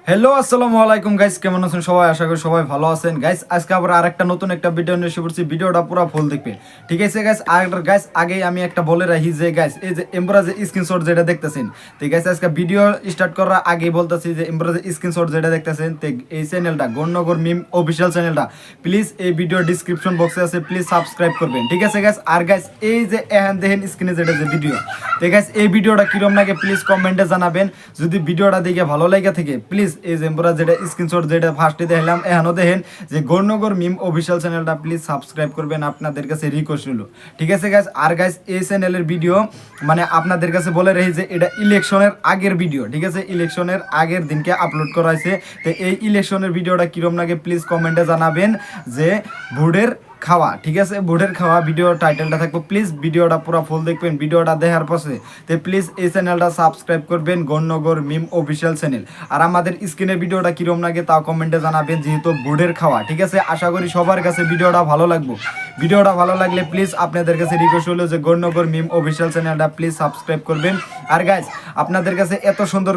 Hello আসসালামু আলাইকুম guys, কেমন আছেন সবাই? আশা করি সবাই ভালো আছেন গাইস। আজকে আবার আরেকটা নতুন একটা ভিডিও নিয়ে এসে পড়ছি। ভিডিওটা পুরো ফুল দেখবে, ঠিক আছে গাইস? আর গাইস আগেই আমি একটা বলে রাখি যে গাইস এই যে এমব্রাজে স্ক্রিনশট যেটা দেখতেছেন, ঠিক আছে? আজকে ভিডিও স্টার্ট করার আগেই বলতেছি যে এমব্রাজে স্ক্রিনশট যেটা দেখতেছেন এই চ্যানেলটা গণনগর মিম অফিসিয়াল চ্যানেলটা, প্লিজ এই ভিডিও ডিসক্রিপশন বক্সে আছে, প্লিজ সাবস্ক্রাইব করবেন, ঠিক আছে গাইস? আর গাইস এই যে এখন দেখেন স্ক্রিনে যেটা যে ভিডিও, ঠিক আছে? এই ভিডিওটা কিরম লাগে প্লিজ কমেন্টে জানাবেন। যদি ভিডিওটা দেখে ভালো লাগে থাকে প্লিজ এই যে আমরা যেটা স্ক্রিনশট যেটা ফার্স্টে দেখলাম এখনো দেখেন যে গণনগর মিম অফিসিয়াল চ্যানেলটা প্লিজ সাবস্ক্রাইব করবেন, আপনাদের কাছে রিকোয়েস্ট হলো, ঠিক আছে গাইস? আর গাইস এই চ্যানেলের ভিডিও মানে আপনাদের কাছে বলে রাখি যে এটা ইলেকশনের আগের ভিডিও, ঠিক আছে? ইলেকশনের আগের দিনকে আপলোড করা হয়েছে। তো এই ইলেকশনের ভিডিওটা কিরম লাগে প্লিজ কমেন্টে জানাবেন যে ভোটের খাওয়া, ঠিক আছে? ভোটের খাওয়া ভিডিও টাইটেলটা থাকবে, প্লিজ ভিডিওটা পুরো ফুল দেখবেন। ভিডিওটা দেখার পরে তো প্লিজ এই চ্যানেলটা সাবস্ক্রাইব করবেন, গণনগর মিম অফিসিয়াল চ্যানেল। আর আমাদের স্ক্রিনের ভিডিওটা কিরম লাগে তাও কমেন্টে জানাবেন, যেহেতু ভোটের খাওয়া, ঠিক আছে? আশা করি সবার কাছে ভিডিওটা ভালো লাগবে। ভিডিওটা ভালো লাগলে প্লিজ আপনাদের কাছে রিকোয়েস্ট হলো যে গণনগর মিম অফিসিয়াল চ্যানেলটা প্লিজ সাবস্ক্রাইব করবেন। আর গাইজ আপনাদের কাছে এত সুন্দর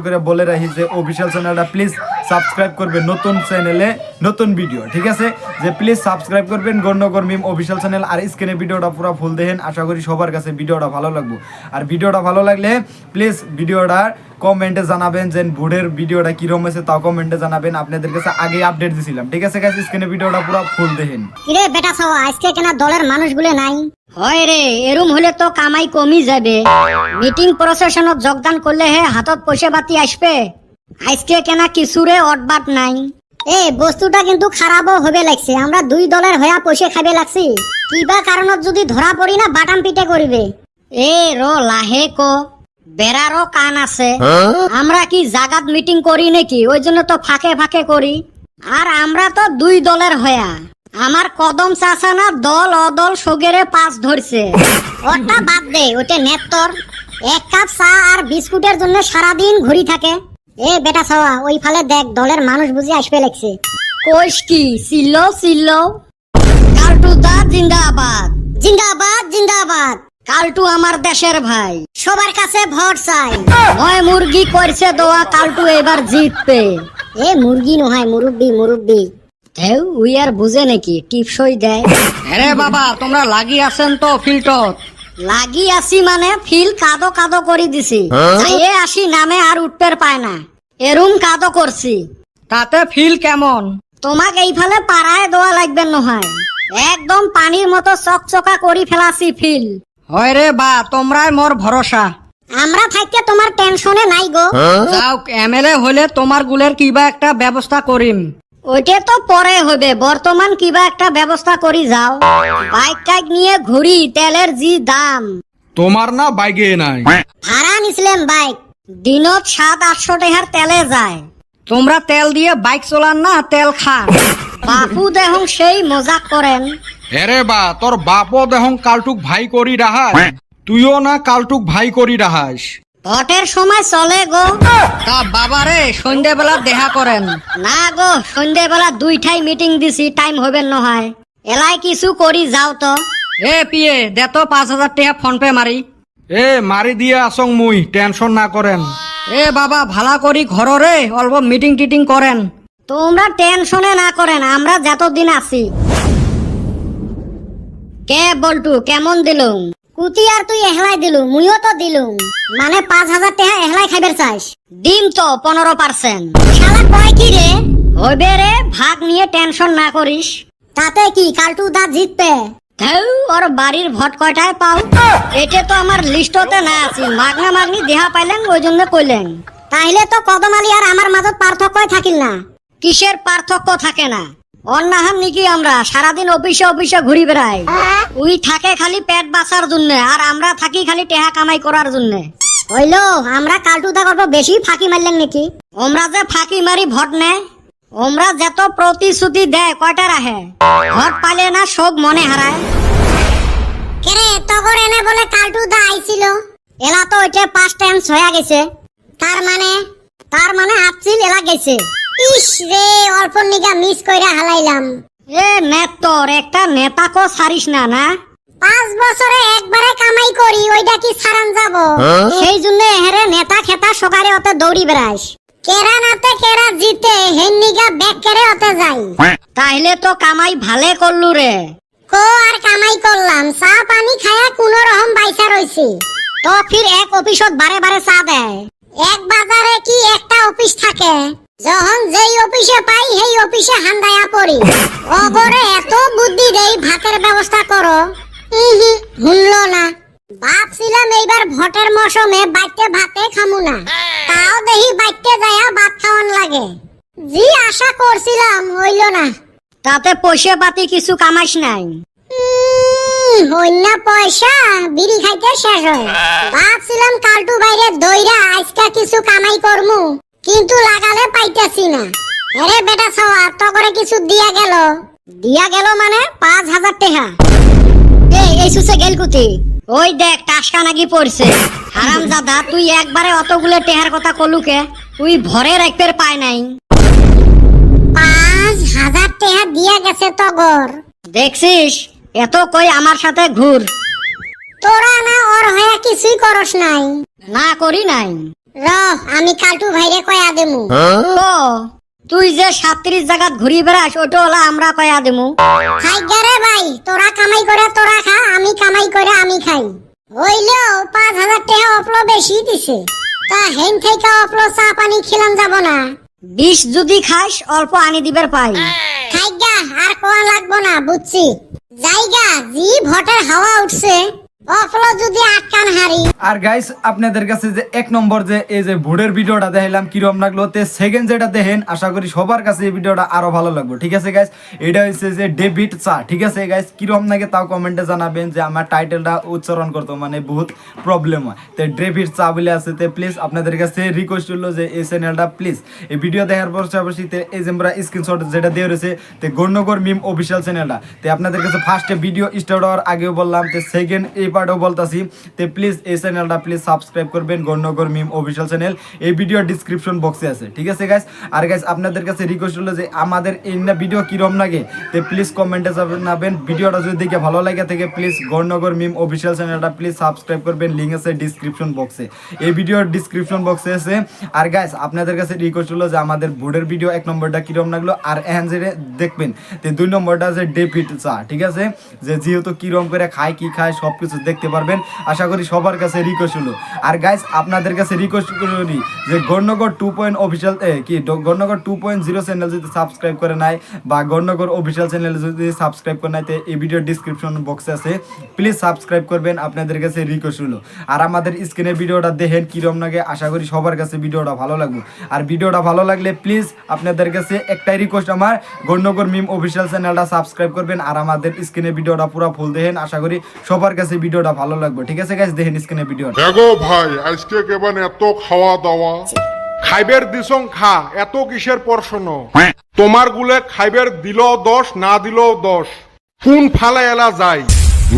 করে বলে রাখি যে অফিসিয়াল চ্যানেলটা প্লিজ সাবস্ক্রাইব করবেন, নতুন চ্যানেলে নতুন ভিডিও, ঠিক আছে? যে প্লিজ সাবস্ক্রাইব করবেন গণনগর মিম অফিসিয়াল চ্যানেল। আর স্ক্রিনে ভিডিওটা পুরো ফুল দেখেন, আশা করি সবার কাছে ভিডিওটা ভালো লাগবে। আর ভিডিওটা ভালো লাগলে প্লিজ ভিডিওটা কমেন্টে জানাবেন যে ভোটের ভিডিওটা কিরকম হয়েছে তাও কমেন্টে জানাবেন। আপনাদের কাছে আগে আপডেট দিছিলাম, ঠিক আছে গাইস? স্ক্রিনে ভিডিওটা পুরো ফুল দেখেন। কিরে বেটা ছাওয়া, আজকে কেনা দলের মানুষগুলো নাই? হয় রে, এরম হলে তো কামাই কমি যাবে। মিটিং প্রসেশনত যোগদান করলে হে হাতত পয়সা বাতি আসবে। আজকে কেনা কিছুরে অটবাট নাই। এই বস্তুটা কিন্তু খারাপও হবে লাগছে। আমরা দুই দলের হয়া পয়সা খাবে লাগছি। কিবা কারণত যদি ধরা পড়ি না বাটাম পিটে করিবে। এ র লাহে কো, বেড়ারও কান আছে। আমরা কি জাগাত মিটিং করি নাকি? ওই জন্য তো ফাঁকে ফাঁকে করি। আর আমরা তো দুই দলের হয়া। আমার কদম চাচা না দল অদল সগেরে পাঁচ ধরছে। ওটা বাদ দে, ওটা নেত্তর। এক কাপ চা আর বিস্কুটের জন্য সারাদিন ঘুরি থাকে। এ বেটা ছাওয়া, ওই ফালে দেখ, দলের মানুষ বুঝি আসবে লাগছে। কইস কি? সিল্ল কালটু দা জিন্দাবাদ, জিন্দাবাদ জিন্দাবাদ। কালটু আমার দেশের ভাই, সবার কাছে ভোট চাই। হয় মুরগি করছে দোয়া, কালটু এবার জিতবে। এ মুরগি নয়, মুরব্বি। হেউ উই আর বুঝে নাকি, টিপসই দেয়। আরে বাবা, তোমরা লাগি আছেন তো ফিল্টত? লাগি আসি মানে ফিল কাদো করে দিছি। যাইয়ে আসি নামে আর উঠতে পায় না, এরুম কাদো করছি। তাতে ফিল কেমন? তোমাকে এইফালে পাড়ায় দেওয়া লাগবে নহয়, একদম পানির মতো চকচকা করি ফেলাছি ফিল। হয় রে বা, তোমরাই মোর ভরসা। আমরা থাকতে তোমার টেনশনে নাই গো। যাও, এমএলএ হলে তোমার গুলের কিবা একটা ব্যবস্থা করিম। ওইটা তো পরে হবে, বর্তমান কিবা একটা ব্যবস্থা করি যাও। বাইক টাইক নিয়ে ঘুরি, তেলের জি দাম। তোমার না বাইকে নাই? ভাড়া নিছিলাম বাইক, দিনত 700-800 টাকার তেলে যায়। তোমরা তেল দিয়ে বাইক চলান না তেল খান? বাপু দেখুন সেই মজাক করেন। এরে বা, তোর বাপও দেহং কালটুক ভাই করি রাহাস, তুইও না কালটুক ভাই করি রাহাস। ভোটের সময় চলে গো। তা বাবারে সন্ধ্যেবেলা দেখা করেন না গো, সন্ধ্যেবেলা দুইটাই মিটিং দিছি, টাইম হবে নহয়। এলাই কিছু করি যাও তো। এ পিয়ে দে তো 5,000 টাকা ফোন পে মারি। এ মারি দিয়ে আসং মুই, টেনশন না করেন। এ বাবা, ভালা করি ঘরে অল্প মিটিং টিটিং করেন। তোমরা টেনশনে না করেন, আমরা যতদিন আছি। কে বলটু, কেমন দিলুম? কুতি আর তুই এহলাই দিলু, মুইও তো দিলুম। মানে 5,000 টাকা এহলাই খাইবার চাইস? ডিম তো 15%। শালা কয় কি রে? হইবে রে, ভাগ নিয়ে টেনশন না করিস। তাতে কি কালটু দা জিতবে? ওর বাড়ির ভোট কয়টায় পাও? এটা তো আমার লিস্টতে না আছে। মাগনি দেহা পাইলেন ওই জন্য কইলেন। তাইলে তো কদম আলী আর আমার মাঝত পার্থক্যই থাকিল না। কিসের পার্থক্য থাকে না? অন্যাহান নাকি আমরা সারাদিন অফিসে ঘুরি বেড়াই। উই থাকে খালি পেট বাঁচার জন্য, আর আমরা থাকি খালি টেহা কামাই করার জন্য। হইলো, আমরা কালটু দা গল্প বেশি ফাঁকি মারলেন নাকি? ওমরা যে ফাঁকি মারি ভোট নেয়, ওমরা যত প্রতিশ্রুতি দেয় কয়টা রাহে? ভোট পালে না সব মনে হারায়। কেরে তগর এনে বলে কালটু দা আইছিল? এলা তো ওইটা 5 টাইমস হয়ে গেছে। তার মানে আপছিল এলা গেছে। ইস রে, অল্প নিগা মিস কইরা হালাইলাম। এ নেত্তর, একটা নেতাকো ছাড়িস না না? 5 বছরে একবারে কামাই করি, ওইটা কি ছাড়ান যাব? সেই জন্য হেরে নেতা খেতা সকারে অত দৌড়ি বেড়াস। কেরা নাতে কেরা জিতে হেন্নিগা ব্যাক করে হতে যাই। তাইলে তো কামাই ভালে করলু রে। কো আর কামাই করলাম, চা পানি খায়া কোনো রকম বাইসা রইছি। তো ফির এক অফিসত বারে বারে চা দেয়। এক বাজারে কি একটা অফিস থাকে, যখন যেই অফিসে পাই সেই অফিসে হান্দায়া পড়ি। অগরে এত বুদ্ধি দেই ভাতের ব্যবস্থা করো, শুনলো না। ভাবছিলাম এইবার ভোটের মৌসুমে বাইতে ভাতে খামু না, তাও দেখি বাইতে যায়া ভাত খাওয়ান লাগে। জি আশা করছিলাম হইল না। তাতে পয়সা পাতি কিছু কামাইস নাই। হইল না পয়সা, বিড়ি খাইতে শেষ হয়। ভাবছিলাম কালটু বাইরে দইরা আজকা কিছু কামাই করমু, কিন্তু লাগালে পাইতেছি না। আরে বেটা সওয়া তো করে কিছু দিয়া গেল। দিয়া গেল মানে 5,000 টাকা। এই সুসে গেল কুতি, ওই দেখ টাসকা নাকি পড়ছে। হারামজাদা, তুই একবারে অতগুলো টেহার কথা কলুকে, তুই ভরে রাখতে পায় নাই। 5,000 টাকা দিয়া গেছে তগর। দেখছিস, এত কই আমার সাথে ঘুর। তোরা না ওর হয়ে কিছুই করস নাই। না করি নাই। আমি কালটু ভাইরে কয়া দেমু। তো তুই যে 37 জায়গা ঘুরি বেড়াস, ওটা হলো আমরা কয়া দেমু। খাইগারে ভাই, তোরা কামাই করে তোরা খা, আমি কামাই করে আমি খাই। হইলেও 5,000 টাকা অপলো বেশি দিছে। তা হেন থেকে অপলো চা পানি খেলাম যাব না। 20 যদি খাস অল্প আনি দিবার পাই। খাইগা আর কোয়া লাগবো না, বুঝছি। জায়গা জি ভোটের হাওয়া উঠছে, অপলো যদি আটকান হারি। আর গাইস আপনাদের কাছে যে এক নম্বর যে এই যে ভোটের ভিডিওটা দেখাইলাম কিরম লাগলো, তে সেকেন্ড যেটা দেখেন আশা করি সবার কাছে এই ভিডিওটা আরো ভালো লাগবে। ঠিক আছে গাইস, এটা হচ্ছে যে ডেভিড চা। ঠিক আছে গাইস, কিরম লাগে তাও কমেন্টে জানাবেন। যে আমার টাইটেলটা উচ্চারণ করতে মানে বহুত প্রবলেম হয়, তো ডেভিড চা বলে আছে। তো প্লিজ আপনাদের কাছে রিকোয়েস্ট হলো যে এই চ্যানেলটা প্লিজ এই ভিডিও দেখার পাশাপাশি এই যে আমরা স্ক্রিনশট যেটা দিয়ে রয়েছে তো গণ্যগর মিম অফিসিয়াল চ্যানেলটা, তো আপনাদের কাছে ফার্স্টে ভিডিও স্টার্ট হওয়ার আগেও বললাম, তো সেকেন্ড এই পার্টও বলতাছি, তো প্লিজ এই চ্যানেলটা প্লিজ সাবস্ক্রাইব করবেন, গণ্যগর মিম অফিসিয়াল চ্যানেল। এই ভিডিও ডিসক্রিপশন বক্সে আছে। ঠিক আছে গাইস, আর গাইস আপনাদের কাছে রিকোয়েস্ট হলো যে আমাদের এই না ভিডিও কিরম লাগে তো প্লিজ কমেন্টে জানাবেন। ভিডিওটা যদি দেখে ভালো লাগে থেকে প্লিজ গণ্যগর মিম অফিসিয়াল চ্যানেলটা প্লিজ সাবস্ক্রাইব করবেন, লিঙ্ক আছে ডিসক্রিপশন বক্সে, এই ভিডিওর ডিসক্রিপশন বক্সে আছে। আর গাইস আপনাদের কাছে রিকোয়েস্ট হলো যে আমাদের ভোটের ভিডিও এক নম্বরটা কিরম লাগলো, আর এখন যে দেখবেন তো 2 নম্বরটা আছে ডেভিড চা। ঠিক আছে, যে যেহেতু কিরম করে খায় কি খায় সবকিছু দেখতে পারবেন। আশা করি সবার কাছে রিকোয়েস্ট হলো। আর গাইস আপনাদের কাছে রিকোয়েস্ট করি যে গণ্যগর 2 অফিসিয়াল কি গণ্যগর 2.0 চ্যানেল যদি সাবস্ক্রাইব করে নাই বা গণ্যগর অফিসিয়াল চ্যানেল যদি সাবস্ক্রাইব করে নাই তো এই ভিডিও ডিসক্রিপশন বক্সে আছে, প্লিজ সাবস্ক্রাইব করবেন। আপনাদের কাছে রিকোয়েস্ট হলো। আর আমাদের স্ক্রিনের ভিডিওটা দেখেন কিরম লাগে, আশা করি সবার কাছে ভিডিওটা ভালো লাগবে। আর ভিডিওটা ভালো লাগলে প্লিজ আপনাদের কাছে একটাই রিকোয়েস্ট আমার, গণ্যগর মিম অফিসিয়াল চ্যানেলটা সাবস্ক্রাইব করবেন। আর আমাদের স্ক্রিনের ভিডিওটা পুরো ফুল দেখেন, আশা করি সবার কাছে ভিডিওটা ভালো লাগবে। ঠিক আছে গাইস, দেখেন স্ক্রিনের ভিডিও। দেখো ভাই, আজকে কেবল এত খাওয়া দাওয়া খাইবের দিছং খা, এত কিসের প্রশ্ন? তোমার গুলে খাইবের দিল 10 না দিল 10, কোন ফালে এলা যায়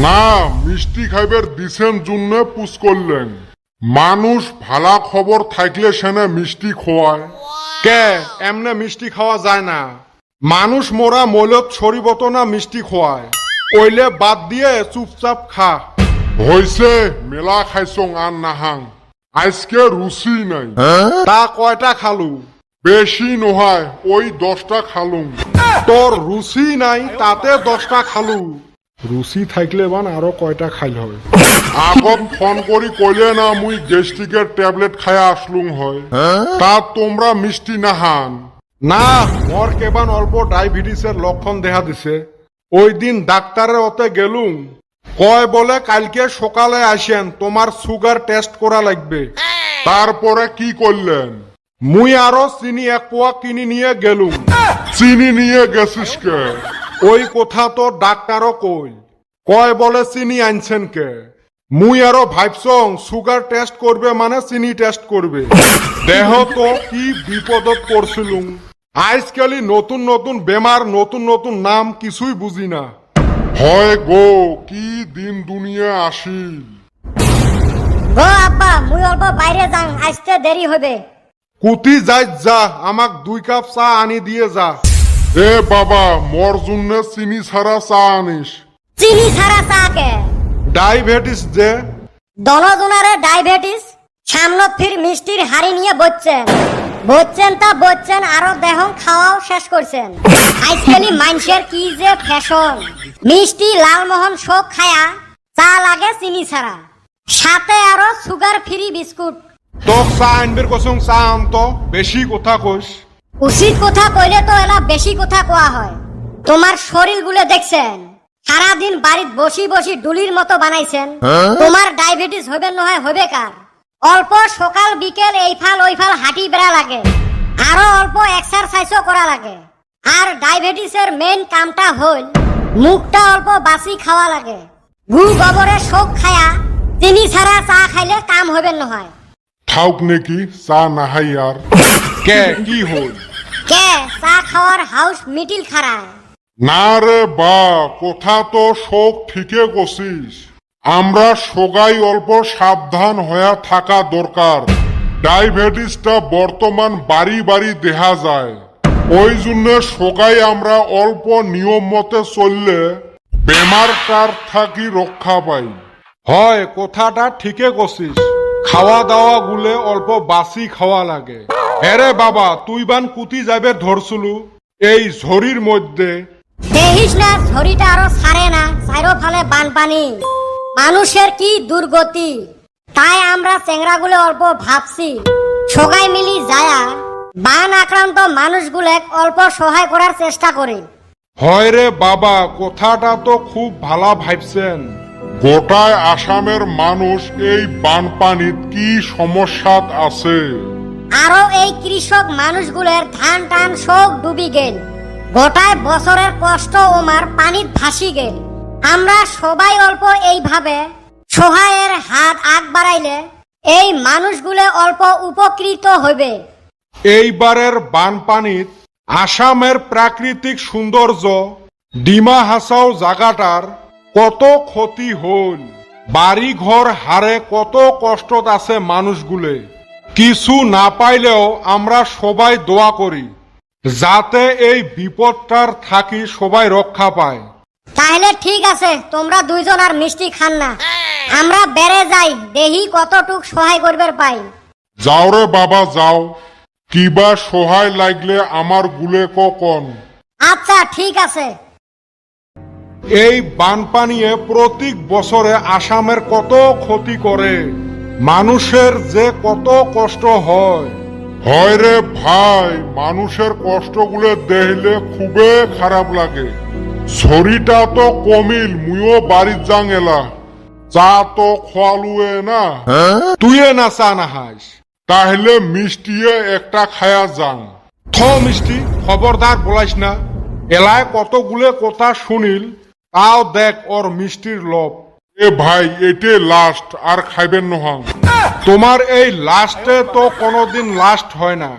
না? মিষ্টি খাইবের দিছেন জন্য পুষ করলেন। মানুষ ভালা খবর থাকলে সেনে মিষ্টি খোয়ায় কে? এমনে মিষ্টি খাওয়া যায় না। মানুষ মোরা মলত ছড়িবত না মিষ্টি খোয়ায়, ওইলে বাদ দিয়ে চুপচাপ খা। হইছে মেলা খাইছং আর নাহাং, আজকে রুচি নাই। তা কয়টা খালু? বেশি নহায়, ওই 10টা খালুম। তোর রুচি নাই তাতে 10টা খালু, রুচি থাকলে বান আরো কয়টা খাইল হয়। আগত ফোন করি কইলে না মুই গ্যাস্ট্রিকের ট্যাবলেট খায়া আসলুম হয়, তা তোমরা মিষ্টি নাহান না। মোর কেবান অল্প ডায়াবেটিসের লক্ষণ দেখা দিছে। ওই দিন ডাক্তারের ওতে গেলুম, কয় বলে কালকে সকালে আসেন, তোমার সুগার টেস্ট করা লাগবে। তারপরে কি করলেন? মুই আরো চিনি 1 পোয়া কিনে নিয়ে গেলুম। চিনি নিয়ে গেছিস কে? ওই কথা তো ডাক্তারও কয় বলে চিনি আনছেন কে? মুই আরো ভাবছং সুগার টেস্ট করবে মানে চিনি টেস্ট করবে। দেহ তো কি বিপদত পড়ছিলুম। আজকালি নতুন নতুন বেমার, নতুন নতুন নাম, কিছুই বুঝি না। হয় গো, কি দিন দুনিয়া আসিল। গো আব্বা, মুই অল্প বাইরে যাং, আসতে দেরি হবে। কুতি যাই যা, আমাক 2 কাপ চা আনি দিয়ে যা। এ বাবা, মোর জন্য চিনি ছাড়া চা আনিস। চিনি ছাড়া চা কে? ডায়াবেটিস যে। দনজনারে ডায়াবেটিস, সামনে ফির মিষ্টির হাড়ি নিয়ে বসছেন। বলছেন তা বলছেন, আরো দেহং খাওয়াও শেষ করছেন। আজকালি মানুষের কি যে ফ্যাশন, মিষ্টি লালমোহন সব খায়া চা লাগে চিনি ছাড়া, সাথে আরো সুগার ফ্রি বিস্কুট। তোক চা আনবির কসং চা আনতো, বেশি কথা কইস। উচিত কথা কইলে তো এলা বেশি কথা কোয়া হয়। তোমার শরীর গুলো দেখছেন, সারাদিন বাড়িতে বসি বসি ডুলির মতো বানাইছেন। তোমার ডায়াবেটিস হইবে নহয় হইবে কার? অল্প সকাল বিকেল এই ফাল ওই ফাল হাঁটি বেড়া লাগে, আরো অল্প এক্সারসাইজও করা লাগে। আর ডায়াবেটিসের মেইন কামটা হল মুখটা অল্প বাসি খাওয়া লাগে। গু গোবরের শোক খায়া চিনি ছাড়া চা খাইলে কাম হইবে নহয়। থাউক নাকি চা নাহাই আর কে কি হল? কে চা খাওয়ার হাউস মিটিল খারায়? না রে বা, কথা তো শোক ঠিকই কছিস। আমরা সগাই অল্প সাবধান হয়ে থাকা দরকার। ডায়াবেটিসটা বর্তমান বাড়ি বাড়ি দেখা যায়। ওই জন্য সগাই আমরা অল্প নিয়ম মতে চললে বেমারটার থাকি রক্ষা পাই। হয়, কথাটা ঠিকই কছিস। খাওয়া দাওয়া গুলে অল্প বাসি খাওয়া লাগে। হ্যাঁ বাবা, তুই বান কুতি যাবে ধরছুলু এই ঝড়ির মধ্যে। দেখিস না ঝড়িটা আরো ছাড়ে না, চাইরো ফালে বানপানি, মানুষের কি দুর্গতি। তাই আমরা চেংরাগুলো অল্প ভাবছি সবাই মিলি যায়া বান আক্রান্ত মানুষগুলো অল্প সহায় করার চেষ্টা করি। হয় রে বাবা, কথাটা তো খুব ভালো ভাবছেন। গোটায় আসামের মানুষ এই বানপানিত কি সমস্যাত আছে। আরো এই কৃষক মানুষগুলোর ধান টান শোক ডুবি গেল, গোটায় বছরের কষ্ট ওমার পানিত ভাসি গেল। আমরা সবাই অল্প এইভাবে সহায়ের হাত আগ বাড়াইলে এই মানুষগুলো অল্প উপকৃত হইবে। এইবারের বানপানিত আসামের প্রাকৃতিক সৌন্দর্য ডিমা হাসাও জায়গাটার কত ক্ষতি হল। বাড়ি ঘর হারে কত কষ্টত আছে মানুষগুলো। কিছু না পাইলেও আমরা সবাই দোয়া করি যাতে এই বিপদটার থাকি সবাই রক্ষা পায়। তাহলে ঠিক আছে, তোমরা দুইজন আর মিষ্টি খান না, আমরা বেড়ে যাই, দেহি কতটুক সহায় করবার পাই। যাও রে বাবা যাও, কিবা সহায় লাগলে আমার গুলে কন। আচ্ছা ঠিক আছে। এই বানপানিয়ে প্রত্যেক বছরে আসামের কত ক্ষতি করে, মানুষের যে কত কষ্ট হয়। হয় রে ভাই, মানুষের কষ্টগুলো দেখলে খুবই খারাপ লাগে। শরীরটা তো কমিল, মুইও বাড়ির যাং এলা। চা তো খোয়ালুয়ে না। তুইয়ে না চা না হাস, তাহলে মিষ্টিয়ে একটা খায়া যাং। থ মিষ্টি, খবরদার বলাইস না। এলায় কতগুলো কথা শুনিল, তাও দেখ ওর মিষ্টির লোভ। এ ভাই, এটে লাস্ট, আর খাইবেন নহাং। তোমার এই লাস্টে তো কোনোদিন লাস্ট হয় না।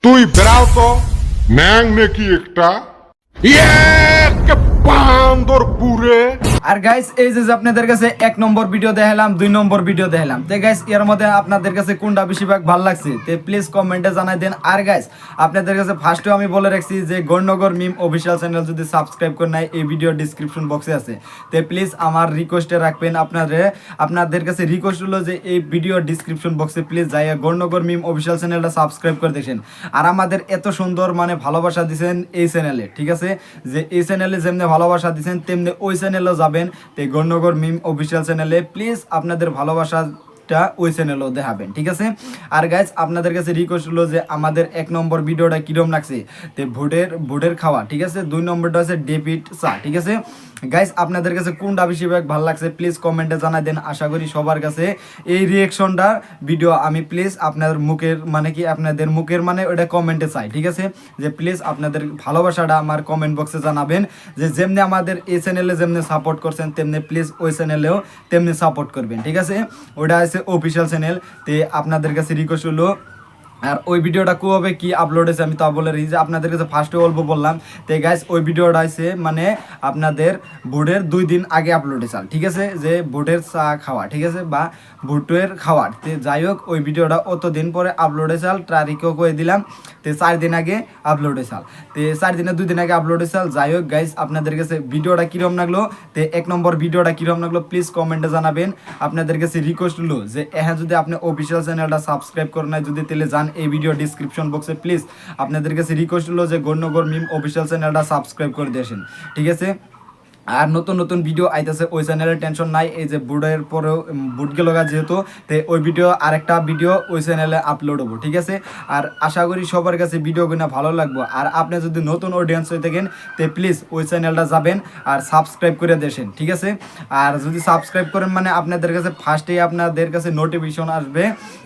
তুই বেড়াও তো। ন্যাং নাকি একটা? ইয়ে বান্দর পুরে। আর গাইস এই যে আপনাদের কাছে 1 নম্বর ভিডিও দেখালাম, 2 নম্বর ভিডিও দেখালাম, তে গাইস এর মধ্যে আপনাদের কাছে কোনটা বেশিরভাগ ভালো লাগছে তে প্লিজ কমেন্টে জানাই দেন। আর গাইস আপনাদের কাছে ফার্স্টে আমি বলে রাখছি যে গণনগর মিম অফিসিয়াল চ্যানেল যদি সাবস্ক্রাইব করে নাই, এই ভিডিও ডেসক্রিপশন বক্সে আছে। তে প্লিজ আমার রিকোয়েস্টে রাখবেন, আপনাদের কাছে রিকোয়েস্ট হলো যে এই ভিডিও ডেসক্রিপশন বক্সে প্লিজ যাইয়া গণনগর মিম অফিসিয়াল চ্যানেলটা সাবস্ক্রাইব করে দেখেন। আর আমাদের এত সুন্দর মানে ভালোবাসা দিয়েছেন এই চ্যানেলে, ঠিক আছে, যে এই চ্যানেলে যেমনি ভালোবাসা দিয়েছেন তেমনি ওই চ্যানেলেও যাবেন। তো গণনগর মিম অফিসিয়াল চ্যানেলে প্লিজ আপনাদের ভালোবাসাটা ওই চ্যানেলেও দেখাবেন, ঠিক আছে। আর গাইজ আপনাদের কাছে রিকোয়েস্ট হলো যে আমাদের 1 নম্বর ভিডিওটা কিরম লাগছে, তো ভোটের খাওয়া, ঠিক আছে। 2 নম্বরটা হচ্ছে ডেভিড চা, ঠিক আছে। গাইজ আপনাদের কাছে কোনটা বেশিরভাগ ভালো লাগছে প্লিজ কমেন্টে জানাই দেন। আশা করি সবার কাছে এই রিয়েকশনটা ভিডিও আমি প্লিজ আপনাদের মুখের মানে ওটা কমেন্টে চাই, ঠিক আছে। যে প্লিজ আপনাদের ভালোবাসাটা আমার কমেন্ট বক্সে জানাবেন, যে যেমনি আমাদের এই চ্যানেলে যেমনি সাপোর্ট করছেন তেমনি প্লিজ ওই চ্যানেলেও তেমনি সাপোর্ট করবেন, ঠিক আছে। ওটা আছে অফিসিয়াল চ্যানেল। তে আপনাদের কাছে রিকোয়েস্ট হলো, আর ওই ভিডিওটা কবে কি আপলোড হয়েছে আমি তা বলে রেখেছি, আপনাদের কাছে ফার্স্টে অল্প বললাম। তো গাইস ওই ভিডিওটা আছে মানে আপনাদের ভোটের 2 দিন আগে আপলোড হয়েছে, ঠিক আছে, যে ভোটের চা খাওয়া, ঠিক আছে, বা ভোটের খাওয়ার। তো যাই হোক ওই ভিডিওটা অত দিন পরে আপলোড হয়েছে, তারিখও করে দিলাম। তো 4 দিন আগে আপলোড হয়েছে, তো 4 দিনে 2 দিন আগে আপলোড হয়েছে। যাই হোক গাইস আপনাদের কাছে ভিডিওটা কিরম লাগলো, তো 1 নম্বর ভিডিওটা কিরম লাগলো প্লিজ কমেন্টে জানাবেন। আপনাদের কাছে রিকোয়েস্ট হলো যে যদি আপনি অফিসিয়াল চ্যানেলটা সাবস্ক্রাইব করেন না যদি তাহলে যান এই ভিডিও ডিসক্রিপশন বক্সে প্লিজ আপনাদের কাছে রিকোয়েস্ট হলো যে গণ্যগর মিম অফিসিয়াল চ্যানেলটা সাবস্ক্রাইব করে দিয়েছেন, ঠিক আছে। আর নতুন নতুন ভিডিও আইতেছে ওই চ্যানেলের টেনশন নাই, এই যে বুটের পরেও বুট গেল যেহেতু তো ওই ভিডিও আরেকটা ভিডিও ওই চ্যানেলে আপলোড হবো, ঠিক আছে। আর আশা করি সবার কাছে ভিডিওগুলো ভালো লাগবে। আর আপনি যদি নতুন অডিয়েন্স হয়ে থাকেন তো প্লিজ ওই চ্যানেলটা যাবেন আর সাবস্ক্রাইব করে দেন, ঠিক আছে। আর যদি সাবস্ক্রাইব করেন মানে আপনাদের কাছে ফার্স্টেই আপনাদের কাছে নোটিফিকেশন আসবে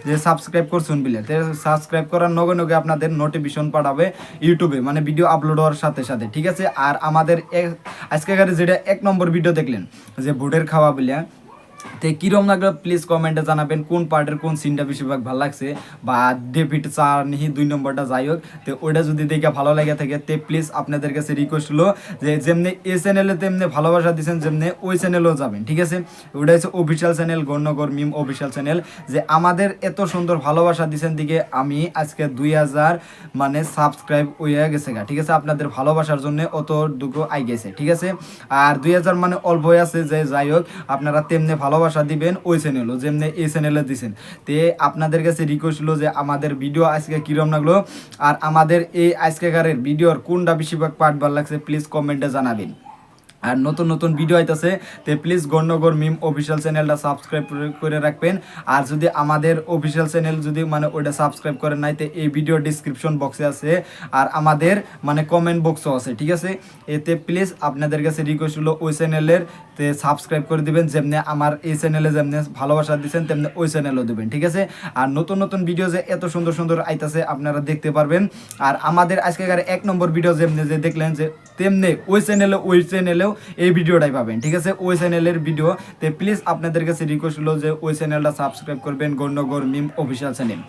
যে সাবস্ক্রাইব করছুন বলে, তো সাবস্ক্রাইব করার নগে নগে আপনাদের নোটিফিকেশন পাঠাবে ইউটিউবে, মানে ভিডিও আপলোড হওয়ার সাথে সাথে, ঠিক আছে। আর আমাদের আজকের যেটা 1 নম্বর ভিডিও দেখলেন যে বুটের খাওয়া বলে, তো কিরম লাগলো প্লিজ কমেন্টে জানাবেন, কোন পার্টের কোন সিনটা বেশিরভাগ ভালো লাগছে, বা ডেভিড চার নিহি 2 নম্বরটা যাই হোক, তো ওইটা যদি দেখে ভালো লাগে থাকে তো প্লিজ আপনাদের কাছে রিকোয়েস্ট হলো যে যেমনি এই চ্যানেলে তেমনি ভালোবাসা দিচ্ছেন যেমনি ওই চ্যানেলেও যাবেন, ঠিক আছে। ওইটা হচ্ছে অফিসিয়াল চ্যানেল, গণ্যগর মিম অফিসিয়াল চ্যানেল। যে আমাদের এত সুন্দর ভালোবাসা দিচ্ছেন দিকে আমি আজকে 2000 মানে সাবস্ক্রাইব হয়ে গেছে গা, ঠিক আছে। আপনাদের ভালোবাসার জন্য অতটুকু আই গেছে, ঠিক আছে। আর 2000 মানে অল্প হয়ে আছে, যে যাই হোক আপনারা তেমনি ভালোবাসা দিবেন ওই চ্যানেলও যেমনি এই চ্যানেলে দিছেন। তে আপনাদের কাছে রিকোয়েস্ট হলো যে আমাদের ভিডিও আজকে কিরম লাগলো, আর আমাদের এই আজকেকারের ভিডিওর কোনটা বেশিরভাগ পার্ট ভালো লাগছে প্লিজ কমেন্টে জানাবেন। আর নতুন নতুন ভিডিও আইতেছে তো প্লিজ গণ্যগর মিম অফিসিয়াল চ্যানেলটা সাবস্ক্রাইব করে রাখবেন। আর যদি আমাদের অফিসিয়াল চ্যানেল যদি মানে ওইটা সাবস্ক্রাইব করেন নাই তো এই ভিডিও ডিসক্রিপশন বক্সে আছে, আর আমাদের মানে কমেন্ট বক্সও আছে, ঠিক আছে। এতে প্লিজ আপনাদের কাছে রিকোয়েস্ট হলো ওই চ্যানেলের তে সাবস্ক্রাইব করে দিবেন, যেমনি আমার এই চ্যানেলে যেমনি ভালোবাসা দিচ্ছেন তেমনি ওই চ্যানেলও দেবেন, ঠিক আছে। আর নতুন নতুন ভিডিও যে এত সুন্দর সুন্দর আইতাছে আপনারা দেখতে পারবেন। আর আমাদের আজকেকার 1 নম্বর ভিডিও যেমনি যে দেখলেন যে তেমনি ওই চ্যানেলেও এই ভিডিওটাই পাবেন, ঠিক আছে। ওই চ্যানেলের ভিডিও তে প্লিজ আপনাদের কাছে রিকোয়েস্ট হলো যে ওই চ্যানেলটা সাবস্ক্রাইব করবেন, গণ্যগর মিম অফিসিয়াল চ্যানেল।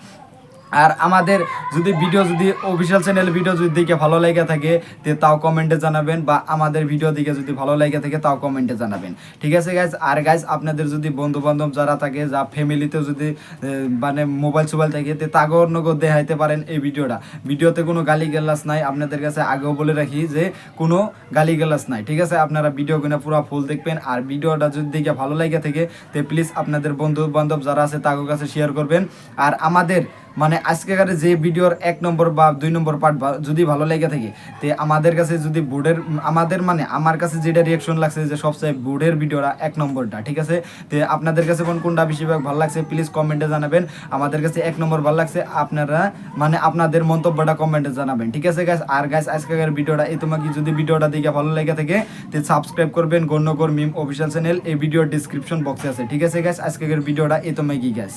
আর আমাদের যদি ভিডিও যদি অফিসিয়াল চ্যানেল ভিডিও যদি দেখে ভালো লাগে থাকে তে তাও কমেন্টে জানাবেন, বা আমাদের ভিডিও দেখে যদি ভালো লাগে থাকে তাও কমেন্টে জানাবেন, ঠিক আছে গাইজ। আর গাইজ আপনাদের যদি বন্ধু বান্ধব যারা থাকে, যা ফ্যামিলিতেও যদি মানে মোবাইল থাকে তে তাগর নগর দেখাইতে পারেন এই ভিডিওতে কোনো গালিগালাজ নাই, আপনাদের কাছে আগেও বলে রাখি যে কোনো গালিগালাজ নাই, ঠিক আছে। আপনারা ভিডিওগুলো পুরো ফুল দেখবেন। আর ভিডিওটা যদি দেখে ভালো লাগে থাকে তে প্লিজ আপনাদের বন্ধু বান্ধব যারা আছে তাদের কাছে শেয়ার করবেন। আর আমাদের মানে আজকেকার যে ভিডিওর 1 নম্বর বা 2 নম্বর পার্ট যদি ভালো লেগে থাকে তে আমাদের কাছে যদি বোর্ডের আমাদের মানে আমার কাছে যেটা রিয়াকশন লাগছে যে সবচেয়ে বোর্ডের ভিডিওটা 1 নম্বরটা, ঠিক আছে। তে আপনাদের কাছে কোনটা বেশিরভাগ ভালো লাগছে প্লিজ কমেন্টে জানাবেন। আমাদের কাছে 1 নম্বর ভালো লাগছে, আপনারা মানে আপনাদের মন্তব্যটা কমেন্টে জানাবেন, ঠিক আছে গাইস। আর গাইস আজকেকার ভিডিওটা এই তোমাকে যদি ভিডিওটা দেখে ভালো লেগে থাকে তে সাবস্ক্রাইব করবেন গণ্যগর মিম অফিসিয়াল চ্যানেল, এই ভিডিওর ডেসক্রিপশন বক্সে আছে, ঠিক আছে গাইস। আজকেকার ভিডিওটা এই তোমাকে গাইস।